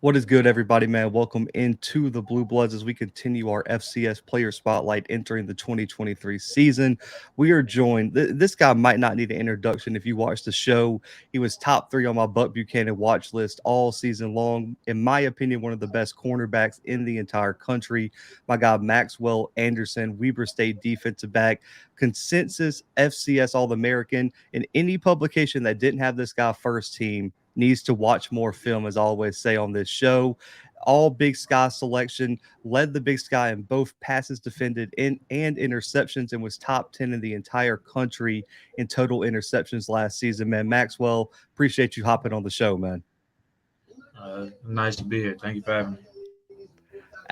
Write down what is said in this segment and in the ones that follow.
What is good, everybody, man? Welcome into the Bluebloods as we continue our FCS player spotlight entering the 2023 season. We are joined. This guy might not need an introduction if you watch the show. He was top three on my Buck Buchanan watch list all season long. In my opinion, one of the best cornerbacks in the entire country. My guy, Maxwell Anderson, Weber State defensive back, consensus FCS All-American. In any publication that didn't have this guy first team, needs to watch more film, as I always say on this show. All Big Sky selection, led the Big Sky in both passes defended and interceptions, and was top 10 in the entire country in total interceptions last season. Man, Maxwell, appreciate you hopping on the show, man. Nice to be here. Thank you for having me.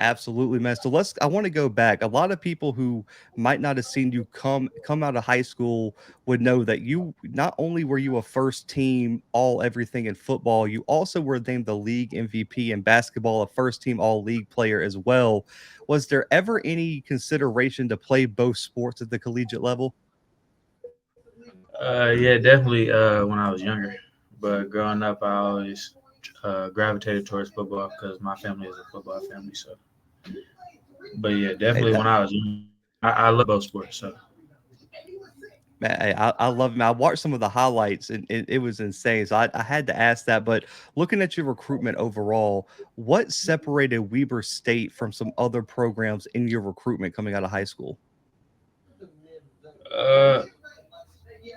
Absolutely, man. So I want to go back. A lot of people who might not have seen you come out of high school would know that you not only were you a first team all everything in football, you also were named the league MVP in basketball, a first team all league player as well. Was there ever any consideration to play both sports at the collegiate level? Yeah, definitely when I was younger. But growing up, I always gravitated towards football because my family is a football family. So, but yeah, Hey, definitely when I was young, I love both sports. So, I love him. I watched some of the highlights and it was insane. So I had to ask that. But looking at your recruitment overall, what separated Weber State from some other programs in your recruitment coming out of high school? uh,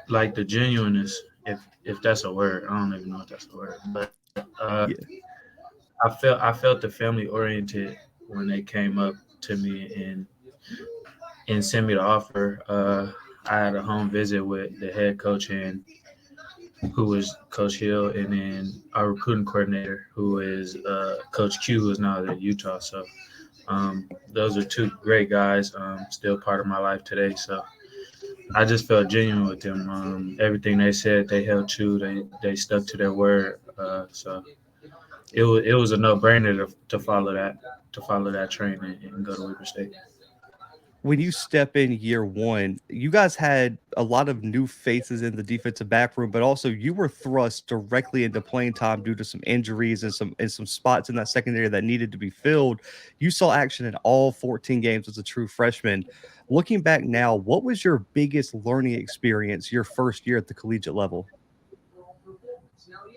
like the genuineness, if that's a word, I don't even know if that's a word, but Yeah. I felt the family oriented when they came up to me and sent me the offer. I had a home visit with the head coach and who was Coach Hill, and then our recruiting coordinator, who is Coach Q, who is now at Utah. So those are two great guys, still part of my life today. So I just felt genuine with them. Everything they said, they held true. They stuck to their word. So it was a no brainer to follow that train and go to Weber State. When you step in year one, you guys had a lot of new faces in the defensive back room, but also you were thrust directly into playing time due to some injuries and some spots in that secondary that needed to be filled. You saw action in all 14 games as a true freshman. Looking back now, what was your biggest learning experience your first year at the collegiate level?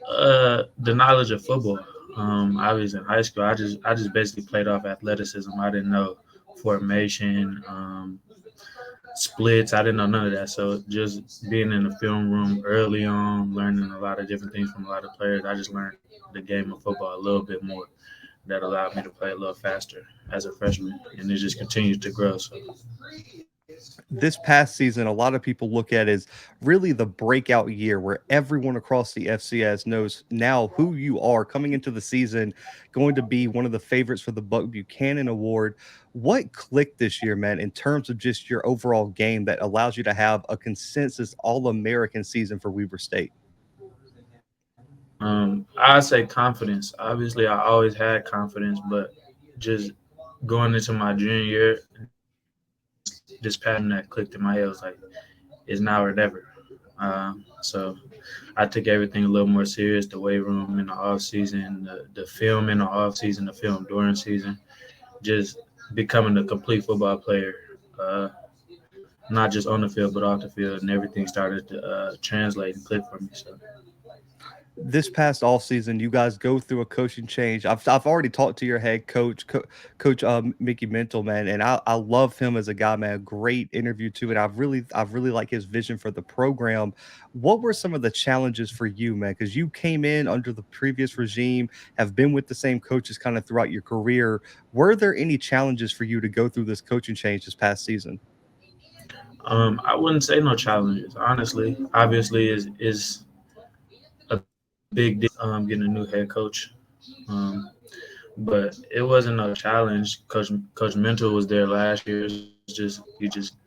The knowledge of football. I was in high school. I just basically played off athleticism. I didn't know formation, splits. I didn't know none of that. So just being in the film room early on, learning a lot of different things from a lot of players. I just learned the game of football a little bit more. That allowed me to play a little faster as a freshman, and it just continues to grow. So This past season, a lot of people look at as really the breakout year where everyone across the FCS knows now who you are coming into the season, going to be one of the favorites for the Buck Buchanan Award. What clicked this year, man, in terms of just your overall game that allows you to have a consensus All American season for Weber State? I say confidence. Obviously, I always had confidence, but just going into my junior year, this pattern that clicked in my head was like, it's now or never. So I took everything a little more serious. The weight room in the off season, the film in the off season, the film during season, just becoming a complete football player. Uh, Not just on the field, but off the field, and everything started to translate and click for me. So This past off season, you guys go through a coaching change. I've already talked to your head coach, Coach Mickey Mental, man, and I love him as a guy, man. Great interview too, and I've really like his vision for the program. What were some of the challenges for you, man? Because you came in under the previous regime, have been with the same coaches kind of throughout your career. Were there any challenges for you to go through this coaching change this past season? I wouldn't say no challenges. Honestly, obviously is a big deal. Getting a new head coach. Um, but it wasn't no challenge. Coach Mental was there last year. It's just he just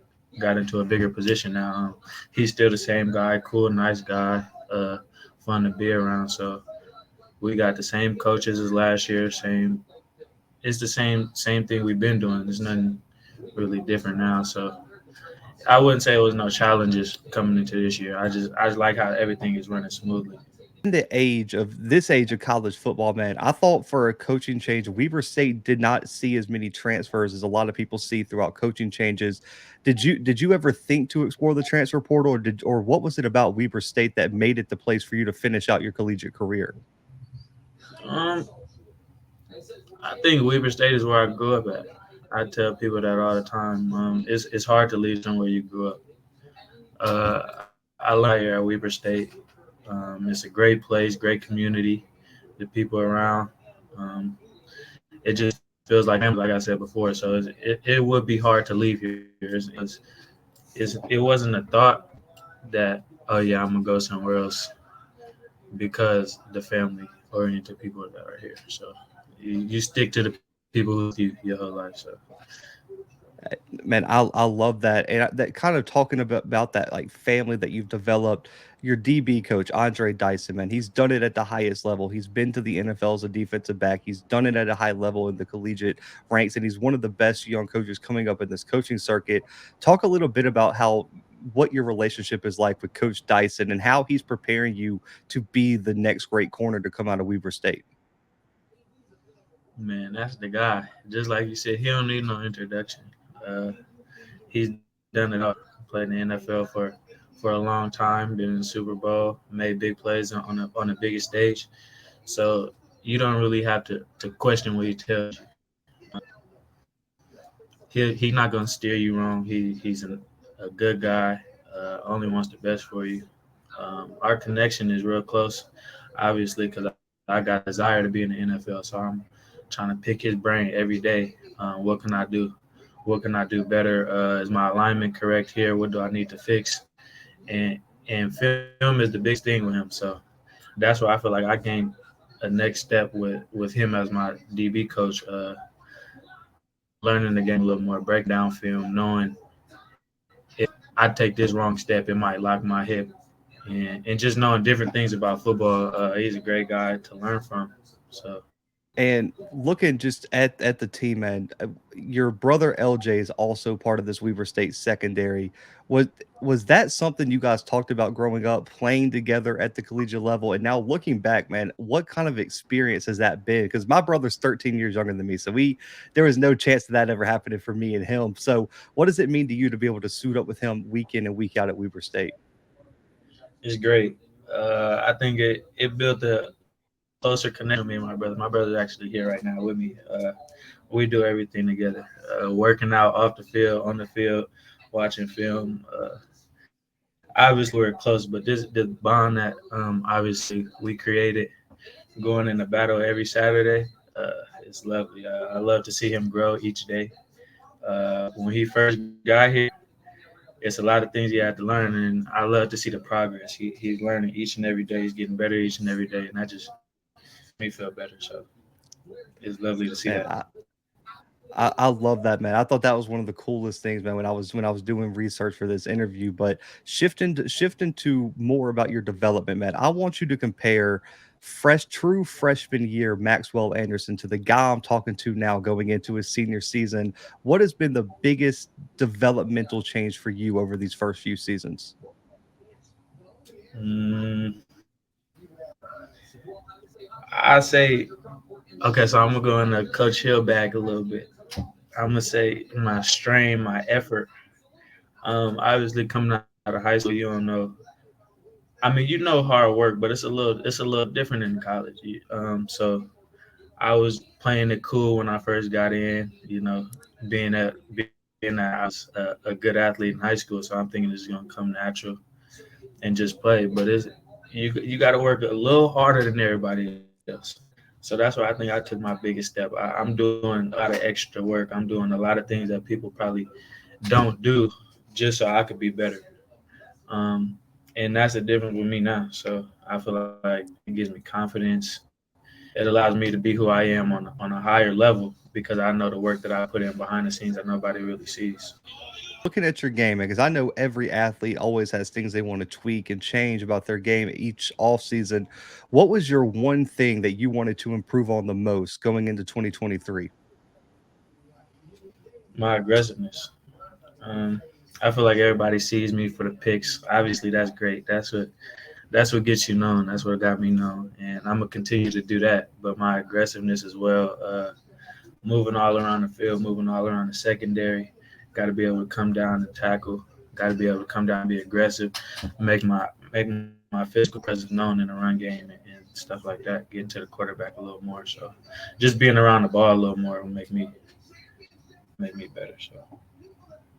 got into a bigger position now. He's still the same guy, cool, nice guy, fun to be around. So we got the same coaches as last year. Same, it's the same thing we've been doing. There's nothing really different now. So I wouldn't say it was no challenges coming into this year. I just like how everything is running smoothly. in the age of college football, man, I thought for a coaching change, Weber State did not see as many transfers as a lot of people see throughout coaching changes. Did you ever think to explore the transfer portal, or what was it about Weber State that made it the place for you to finish out your collegiate career? Um, I think Weber State is where I grew up at. I tell people that all the time. It's hard to leave somewhere you grew up. I learned here at Weber State. It's a great place, great community, the people around. Um, it just feels like family, like I said before. So it would be hard to leave here. It wasn't a thought that, oh yeah, I'm gonna go somewhere else because the family oriented people that are here. So you stick to the people who with you your whole life. So Man, I love that, and that kind of talking about that like family that you've developed. Your DB coach Andre Dyson, man, he's done it at the highest level. He's been to the NFL as a defensive back. He's done it at a high level in the collegiate ranks, and he's one of the best young coaches coming up in this coaching circuit. Talk a little bit about how what your relationship is like with Coach Dyson and how he's preparing you to be the next great corner to come out of Weber State. man, that's the guy. Just like you said, he don't need no introduction. Uh, he's done it all. Played in the NFL for a long time. Been in the Super Bowl. Made big plays on the biggest stage. So you don't really have to question what he tells you. He's not gonna steer you wrong. He's a good guy. Only wants the best for you. Our connection is real close, obviously, because I got a desire to be in the NFL. So I'm trying to pick his brain every day. What can I do? What can I do better? Is my alignment correct here? What do I need to fix? And and film is the biggest thing with him. So that's why I feel like I gained a next step with him as my DB coach. Learning the game a little more, breaking down film, knowing if I take this wrong step, it might lock my hip, and just knowing different things about football. He's a great guy to learn from. So And looking just at the team, and your brother LJ is also part of this Weaver State secondary. Was was that something you guys talked about growing up, playing together at the collegiate level? And now looking back, man, what kind of experience has that been? Because my brother's 13 years younger than me, so we there was no chance of that ever happening for me and him. So, what does it mean to you to be able to suit up with him week in and week out at Weaver State? it's great. I think it built a closer connection with me and my brother. My brother's actually here right now with me. We do everything together, working out off the field, on the field, watching film. Obviously, we're close, but this bond that obviously we created going in the battle every Saturday. It's lovely. I love to see him grow each day. When he first got here, it's a lot of things he had to learn, and I love to see the progress. He's learning each and every day. He's getting better each and every day, and that just makes me feel better. So it's lovely to see that. Man, I love that, man. I thought that was one of the coolest things, man, when I was doing research for this interview. But shifting to more about your development, man. I want you to compare true freshman year Maxwell Anderson to the guy I'm talking to now going into his senior season. What has been the biggest developmental change for you over these first few seasons? Mm, I say okay, so I'm gonna go in the Coach Hill bag a little bit. I'm gonna say my strain, my effort. Obviously coming out of high school, you don't know. I mean, you know hard work, but it's a little different in college. So I was playing it cool when I first got in. Being that I was a good athlete in high school, so I'm thinking it's gonna come natural and just play. But you got to work a little harder than everybody else. So that's why I think I took my biggest step. I'm doing a lot of extra work. I'm doing a lot of things that people probably don't do just so I could be better. Um, and that's the difference with me now. So I feel like it gives me confidence. It allows me to be who I am on a higher level because I know the work that I put in behind the scenes that nobody really sees. Looking at your game, because I know every athlete always has things they want to tweak and change about their game each off season. What was your one thing that you wanted to improve on the most going into 2023? My aggressiveness. Um, I feel like everybody sees me for the picks. Obviously, that's great. That's what that's what gets you known. That's what got me known, and I'm gonna continue to do that. But my aggressiveness as well, moving all around the field, moving all around the secondary. Got to be able to come down and tackle. Got to be able to come down and be aggressive, make my physical presence known in the run game and stuff like that. Getting to the quarterback a little more. So just being around the ball a little more will make me better. So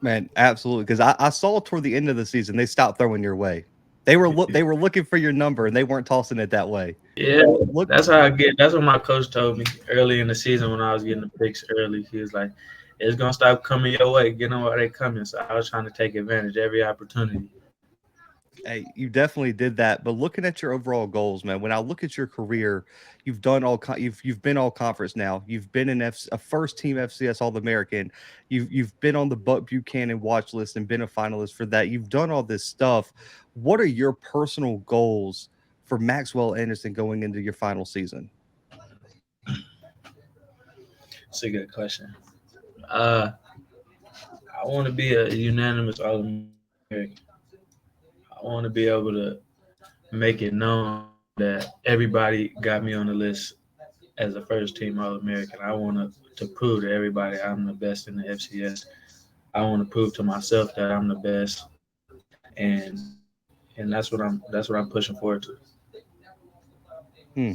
Man, absolutely. Because I saw toward the end of the season they stopped throwing your way. They were looking for your number and they weren't tossing it that way. yeah, Look, that's how I get. That's what my coach told me early in the season when I was getting the picks early. He was like, "It's gonna stop coming your way. Get them while they coming." So I was trying to take advantage of every opportunity. hey, you definitely did that. But looking at your overall goals, man, when I look at your career, you've done you've been all conference now. You've been a first team FCS All-American. You've been on the Buck Buchanan watch list and been a finalist for that. You've done all this stuff. What are your personal goals for Maxwell Anderson going into your final season? It's a good question. Uh, I want to be a unanimous All American. I want to be able to make it known that everybody got me on the list as a first team All American. I want to prove to everybody I'm the best in the FCS. I want to prove to myself that I'm the best, and that's what I'm pushing forward to. Hmm.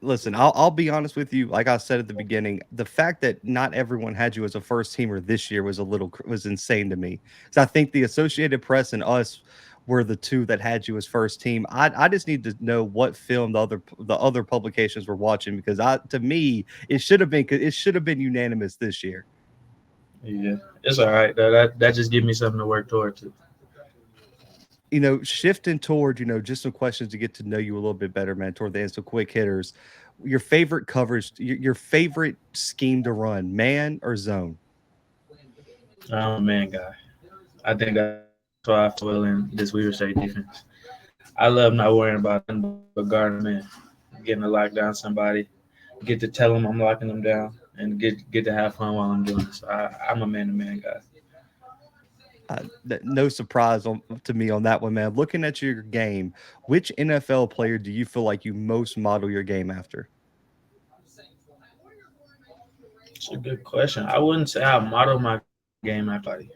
Listen, I'll be honest with you. Like I said at the beginning, the fact that not everyone had you as a first teamer this year was was insane to me. Because I think the Associated Press and us were the two that had you as first team. I just need to know what film the other publications were watching because to me it should have been unanimous this year. Yeah, it's all right. That just gives me something to work toward to. Shifting toward, just some questions to get to know you a little bit better, man, toward the end. So quick hitters. Your favorite coverage, your favorite scheme to run, man or zone? I'm a man guy. I think that's why I feel well in this Weaver State defense. I love not worrying about nothing but guarding the man, getting to lock down somebody, get to tell them I'm locking them down, and get to have fun while I'm doing it. So I'm a man to man guy. No surprise to me on that one, man. Looking at your game, which NFL player do you feel like you most model your game after? It's a good question. I wouldn't say I model my game after anybody.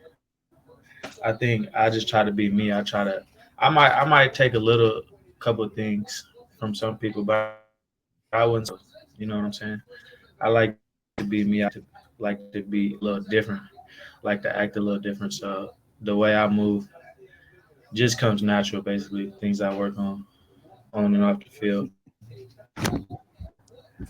I think I just try to be me. I might take a little couple of things from some people, but I wouldn't say I model. You know what I'm saying? I like to be me. Like to be a little different. Like to act a little different. So the way I move just comes natural. Basically, things I work on and off the field.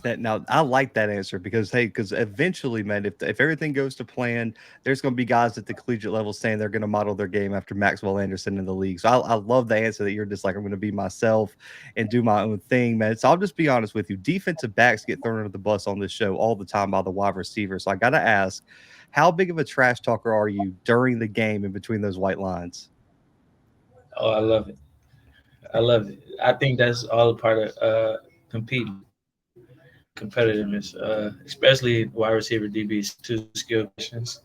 That now I like that answer because eventually, man, if everything goes to plan, there's going to be guys at the collegiate level saying they're going to model their game after Maxwell Anderson in the league. So I love the answer that you're just like I'm going to be myself and do my own thing, man. So I'll just be honest with you. Defensive backs get thrown under the bus on this show all the time by the wide receivers. So I got to ask, how big of a trash talker are you during the game in between those white lines? Oh, I love it. I love it. I think that's all a part of competing, competitiveness, especially wide receiver DBs, two skill questions.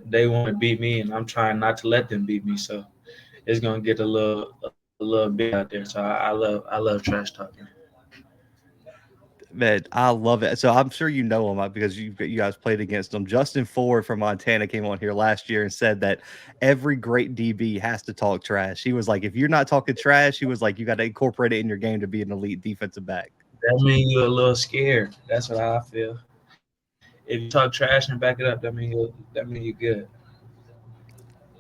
They want to beat me, and I'm trying not to let them beat me. So it's gonna get a little big out there. So I love trash talking. Man, I love it. So I'm sure you know him because you guys played against him. Justin Ford from Montana came on here last year and said that every great DB has to talk trash. He was like, if you're not talking trash, he was like, you got to incorporate it in your game to be an elite defensive back. That means you're a little scared. That's what I feel. If you talk trash and back it up, that mean you're good.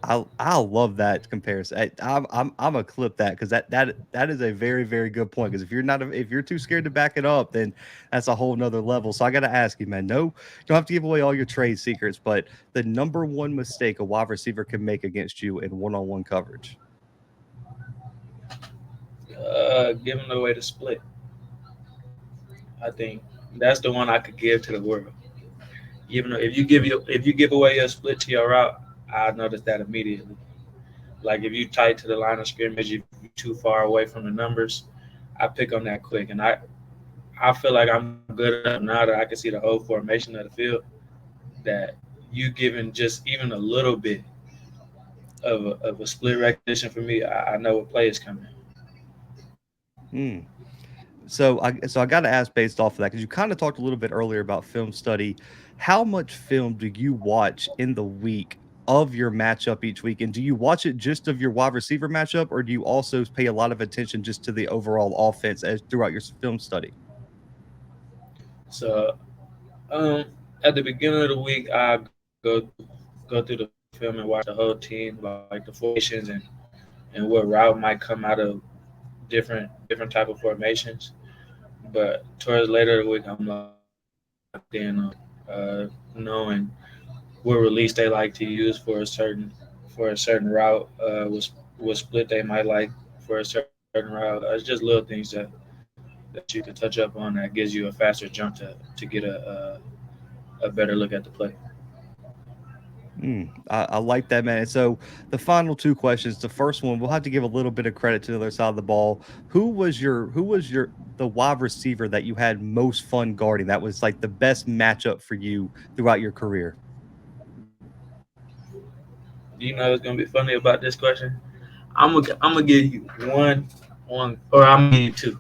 I love that comparison. I'm a clip that because that is a very very good point. Because if you're too scared to back it up, then that's a whole nother level. So I got to ask you, man. No, you don't have to give away all your trade secrets, but the number one mistake a wide receiver can make against you in one-on-one coverage. Giving away the split. I think that's the one I could give to the world. Even though if you give away your split to your route, I notice that immediately. Like if you tight to the line of scrimmage, if you too far away from the numbers, I pick on that quick, and I feel like I'm good enough now that I can see the whole formation of the field. That you giving just even a little bit of a split recognition for me, I know what play is coming. Mm. So I got to ask based off of that because you kind of talked a little bit earlier about film study. How much film do you watch in the week of your matchup each week, and do you watch it just of your wide receiver matchup, or do you also pay a lot of attention just to the overall offense as throughout your film study? So um, at the beginning of the week, I go through the film and watch the whole team, like the formations and what route might come out of different type of formations. But towards later in the week, I'm locked in on knowing what release they like to use for a certain route, what split they might like for a certain route. It's just little things that you can touch up on that gives you a faster jump to get a better look at the play. I like that, man. And so the final two questions. The first one, we'll have to give a little bit of credit to the other side of the ball. Who was your the wide receiver that you had most fun guarding? That was like the best matchup for you throughout your career. You know what's gonna be funny about this question? I'm gonna give you one, or I'm gonna give you two,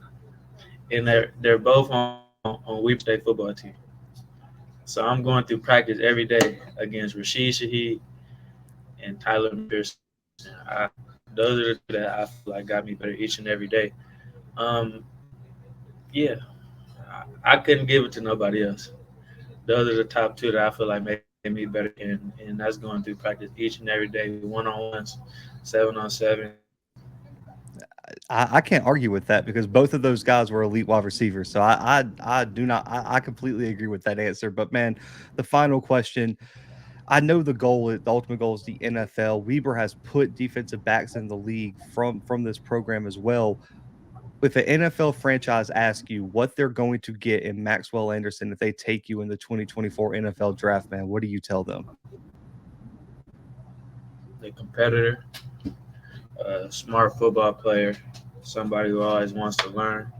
and they're both on Weber State football team. So I'm going through practice every day against Rashid Shaheed and Tyler McPherson. Those are the two that I feel like got me better each and every day. Um, yeah, I couldn't give it to nobody else. Those are the top two that I feel like made me better, and that's going through practice each and every day, one on ones, 7-on-7. I can't argue with that because both of those guys were elite wide receivers. So I do not I completely agree with that answer. But man, the final question. I know the ultimate goal is the NFL. Weber has put defensive backs in the league from this program as well. If an NFL franchise asks you what they're going to get in Maxwell Anderson if they take you in the 2024 NFL draft, man, what do you tell them? The competitor, smart football player, somebody who always wants to learn,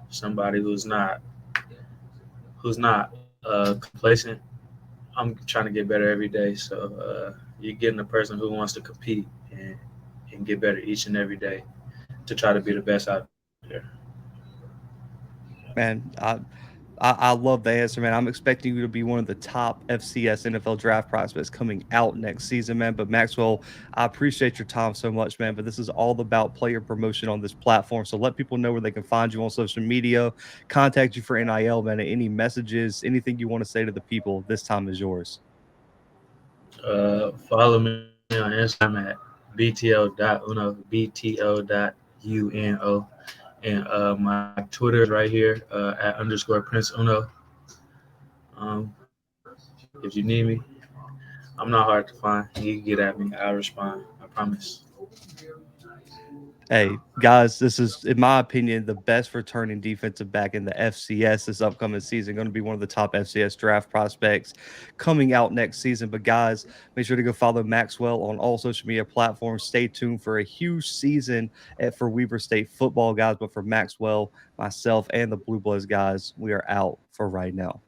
somebody who's not complacent. I'm trying to get better every day, so you're getting a person who wants to compete and get better each and every day to try to be the best out there. Man, I love the answer, man. I'm expecting you to be one of the top FCS NFL draft prospects coming out next season, man. But Maxwell, I appreciate your time so much, man. But this is all about player promotion on this platform. So let people know where they can find you on social media, contact you for NIL, man. Any messages, anything you want to say to the people, this time is yours. Follow me on Instagram at bto.uno, bto.uno. And my Twitter is right here at underscore Prince Uno. Um, if you need me, I'm not hard to find. You can get at me. I'll respond. I promise. Hey, guys, this is, in my opinion, the best returning defensive back in the FCS this upcoming season. Going to be one of the top FCS draft prospects coming out next season. But, guys, make sure to go follow Maxwell on all social media platforms. Stay tuned for a huge season for Weber State football, guys. But for Maxwell, myself, and the Blue Bloods, guys, we are out for right now.